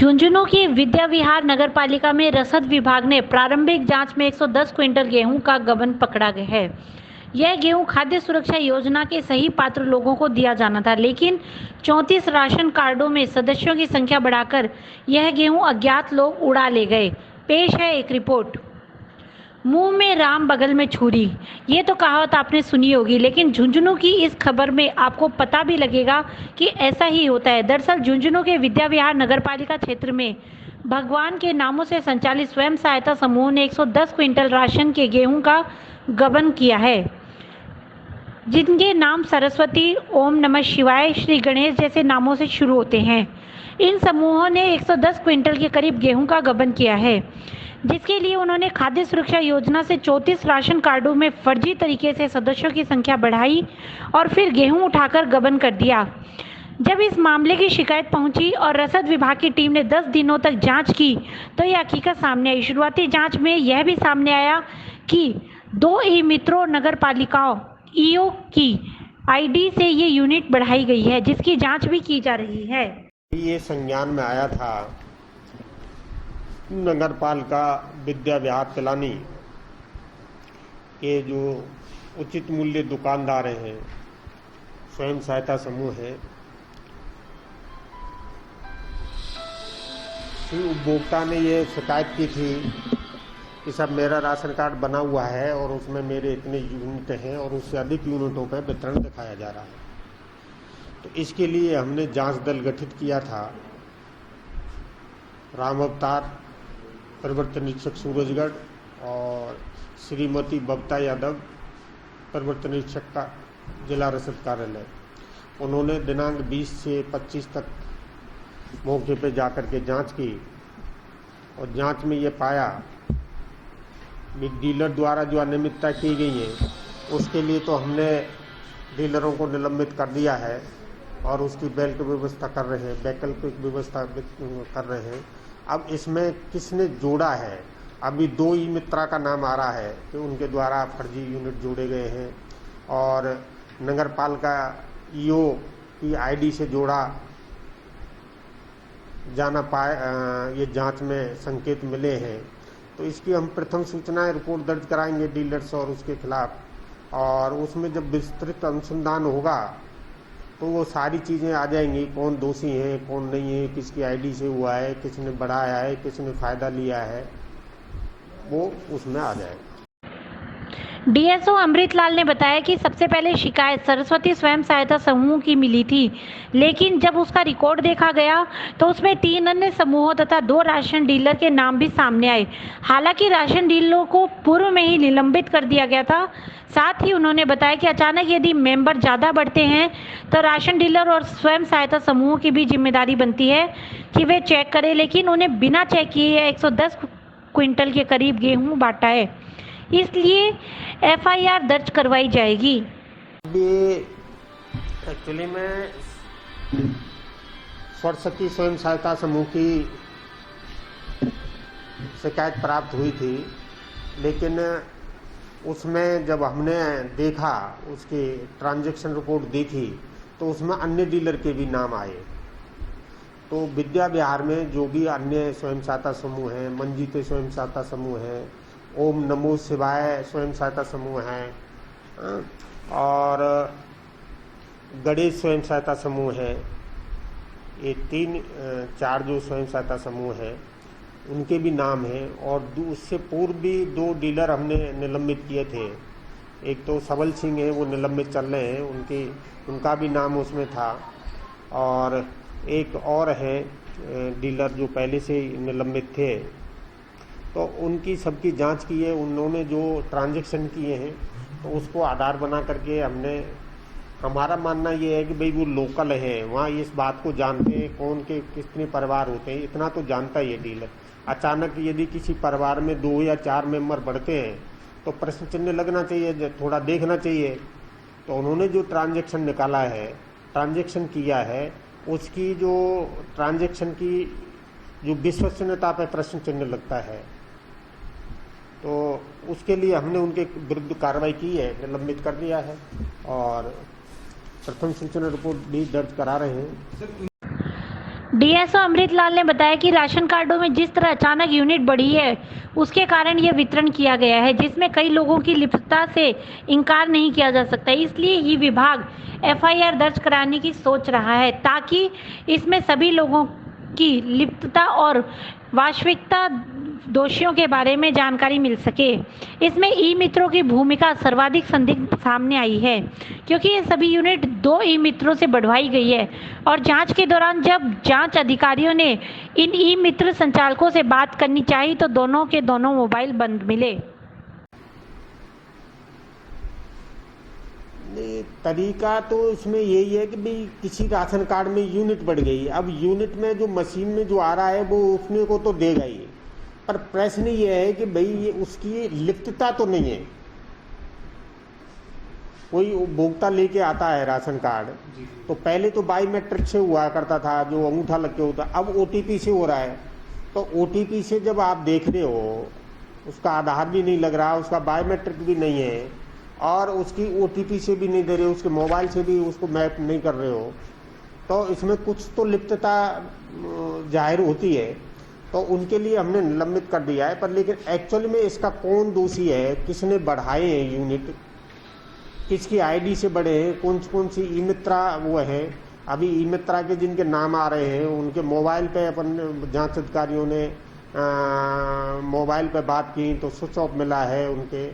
झुंझुनू की विद्या विहार नगर पालिका में रसद विभाग ने प्रारंभिक जांच में 110 क्विंटल गेहूं का गबन पकड़ा गया है। यह गेहूं खाद्य सुरक्षा योजना के सही पात्र लोगों को दिया जाना था, लेकिन 34 राशन कार्डों में सदस्यों की संख्या बढ़ाकर यह गेहूं अज्ञात लोग उड़ा ले गए। पेश है एक रिपोर्ट। मुंह में राम बगल में छुरी, ये तो कहावत आपने सुनी होगी, लेकिन झुंझुनू की इस खबर में आपको पता भी लगेगा कि ऐसा ही होता है। दरअसल झुंझुनू के विद्या विहार नगरपालिका क्षेत्र में भगवान के नामों से संचालित स्वयं सहायता समूह ने 110 क्विंटल राशन के गेहूं का गबन किया है, जिनके नाम सरस्वती, ओम नमः शिवाय, श्री गणेश जैसे नामों से शुरू होते हैं। इन समूहों ने 110 क्विंटल के करीब गेहूं का गबन किया है, जिसके लिए उन्होंने खाद्य सुरक्षा योजना से 34 राशन कार्डों में फर्जी तरीके से सदस्यों की संख्या बढ़ाई और फिर गेहूं उठाकर गबन कर दिया। जब इस मामले की शिकायत पहुंची और रसद विभाग की टीम ने 10 दिनों तक जांच की, तो यह हकीकत सामने आई। शुरुआती जांच में यह भी सामने आया कि 2 ई मित्रों नगर पालिकाओं ईओ की आईडी से ये यूनिट बढ़ाई गई है, जिसकी जांच भी की जा रही है। ये संज्ञान में आया था नगर पालिका विद्या विहार तिलानी के जो उचित मूल्य दुकानदार हैं, स्वयं सहायता समूह है, उपभोक्ता ने ये शिकायत की थी कि सब मेरा राशन कार्ड बना हुआ है और उसमें मेरे इतने यूनिट हैं और उससे अधिक यूनिटों पर वितरण दिखाया जा रहा है। तो इसके लिए हमने जांच दल गठित किया था। राम अवतार परिवर्तन निरीक्षक सूरजगढ़ और श्रीमती बबता यादव परिवर्तन निरीक्षक का जिला रसद कार्यालय, उन्होंने दिनांक 20 से 25 तक मौके पर जाकर के जांच की और जांच में ये पाया कि डीलर द्वारा जो अनियमितता की गई है उसके लिए तो हमने डीलरों को निलंबित कर दिया है और उसकी बेल्ट व्यवस्था कर रहे हैं, वैकल्पिक व्यवस्था कर रहे हैं। अब इसमें किसने जोड़ा है, अभी 2 ई मित्रा का नाम आ रहा है कि उनके द्वारा फर्जी यूनिट जोड़े गए हैं और नगर पालिका ईओ की आईडी से जोड़ा जाना पाए, ये जांच में संकेत मिले हैं। तो इसकी हम प्रथम सूचना रिपोर्ट दर्ज कराएंगे डीलर्स और उसके खिलाफ, और उसमें जब विस्तृत अनुसंधान होगा तो वो सारी चीज़ें आ जाएंगी, कौन दोषी है कौन नहीं है, किसकी आईडी से हुआ है, किसने बढ़ाया है, किसने फ़ायदा लिया है, वो उसमें आ जाएगा। डीएसओ अमृतलाल ने बताया कि सबसे पहले शिकायत सरस्वती स्वयं सहायता समूह की मिली थी, लेकिन जब उसका रिकॉर्ड देखा गया तो उसमें 3 अन्य समूहों तथा 2 राशन डीलर के नाम भी सामने आए। हालांकि राशन डीलरों को पूर्व में ही निलंबित कर दिया गया था। साथ ही उन्होंने बताया कि अचानक यदि मेंबर ज़्यादा बढ़ते हैं तो राशन डीलर और स्वयं सहायता समूह की भी जिम्मेदारी बनती है कि वे चेक करें, लेकिन उन्हें बिना चेक किए 110 क्विंटल के करीब गेहूँ बांटा है, इसलिए एफआईआर दर्ज करवाई जाएगी। एक्चुअली में सरस्वती स्वयं सहायता समूह की शिकायत प्राप्त हुई थी, लेकिन उसमें जब हमने देखा, उसकी ट्रांजैक्शन रिपोर्ट देखी, तो उसमें अन्य डीलर के भी नाम आए। तो विद्या विहार में जो भी अन्य स्वयं सहायता समूह हैं, मंजीते स्वयं सहायता समूह है, ओम नमो शिवाय स्वयं सहायता समूह है और गणेश स्वयं सहायता समूह है, ये 3-4 जो स्वयं सहायता समूह है उनके भी नाम हैं। और उससे पूर्व भी 2 डीलर हमने निलंबित किए थे। एक तो सबल सिंह है, वो निलंबित चल रहे हैं, उनका भी नाम उसमें था, और एक और है डीलर जो पहले से निलंबित थे। तो उनकी सबकी जांच की है, उन्होंने जो ट्रांजैक्शन किए हैं तो उसको आधार बना करके हमारा मानना ये है कि भाई वो लोकल है, वहाँ इस बात को जानते हैं कौन के कितने परिवार होते हैं, इतना तो जानता ही है डीलर। अचानक यदि किसी परिवार में 2 या 4 मेंबर बढ़ते हैं तो प्रश्न चिन्ह लगना चाहिए, थोड़ा देखना चाहिए। तो उन्होंने जो ट्रांजैक्शन निकाला है, ट्रांजैक्शन किया है, उसकी जो ट्रांजैक्शन की जो विश्वसनीयता पर प्रश्न चिन्ह लगता है, तो उसके लिए हमने उनके विरुद्ध कार्रवाई की है, निलंबित कर दिया है और प्रथम सूचना रिपोर्ट भी दर्ज करा रहे हैं। डीएसओ अमृतलाल ने बताया कि राशन कार्डों में जिस तरह अचानक यूनिट बढ़ी है, उसके कारण यह वितरण किया गया है, जिसमें कई लोगों की लिप्तता से इनकार नहीं किया जा सकता। इसलिए ही विभाग एफआईआर दर्ज कराने की सोच रहा है, ताकि इसमें सभी लोगों की लिप्तता और वास्तविकता दोषियों के बारे में जानकारी मिल सके। इसमें ई मित्रों की भूमिका सर्वाधिक संदिग्ध सामने आई है, क्योंकि ये सभी यूनिट 2 ई मित्रों से बढ़वाई गई है और जांच के दौरान जब जांच अधिकारियों ने इन ई मित्र संचालकों से बात करनी चाहिए तो दोनों के दोनों मोबाइल बंद मिले। नहीं, तरीका तो इसमें यही है कि भाई किसी राशन कार्ड में यूनिट बढ़ गई, अब यूनिट में जो मशीन में जो आ रहा है वो उसने को तो देगा ही, पर प्रश्न ये है कि भाई ये उसकी लिप्तता तो नहीं है। कोई उपभोक्ता लेके आता है राशन कार्ड, तो पहले तो बायोमेट्रिक से हुआ करता था, जो अंगूठा लग के होता, अब ओटीपी से हो रहा है। तो ओटीपी से जब आप देख रहे हो, उसका आधार भी नहीं लग रहा, उसका बायोमेट्रिक भी नहीं है और उसकी ओटीपी से भी नहीं दे रहे हो, उसके मोबाइल से भी उसको मैप नहीं कर रहे हो, तो इसमें कुछ तो लिप्तता जाहिर होती है। तो उनके लिए हमने निलंबित कर दिया है, पर लेकिन एक्चुअली में इसका कौन दोषी है, किसने बढ़ाए हैं यूनिट, किसकी आईडी से बढ़े हैं, कौन सी ई मित्रा वो है, अभी ई मित्रा के जिनके नाम आ रहे हैं उनके मोबाइल पे अपन जांच अधिकारियों ने मोबाइल पे बात की तो स्विच ऑफ मिला है उनके,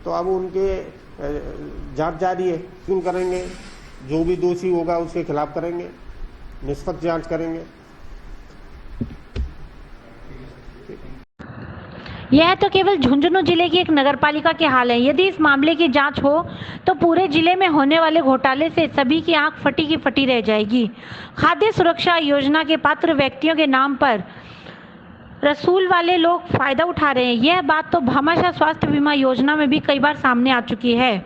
तो अब उनके जांच जारी है। क्यों करेंगे, जो भी दोषी होगा उसके खिलाफ करेंगे, निष्पक्ष जांच करेंगे। यह तो केवल झुंझुनू जिले की एक नगरपालिका के हाल है। यदि इस मामले की जांच हो तो पूरे जिले में होने वाले घोटाले से सभी की आंख फटी की फटी रह जाएगी। खाद्य सुरक्षा योजना के पात्र व्यक्तियों के नाम पर रसूल वाले लोग फायदा उठा रहे हैं। यह बात तो भामाशाह स्वास्थ्य बीमा योजना में भी कई बार सामने आ चुकी है।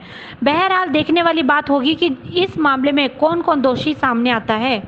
बहरहाल देखने वाली बात होगी कि इस मामले में कौन कौन दोषी सामने आता है।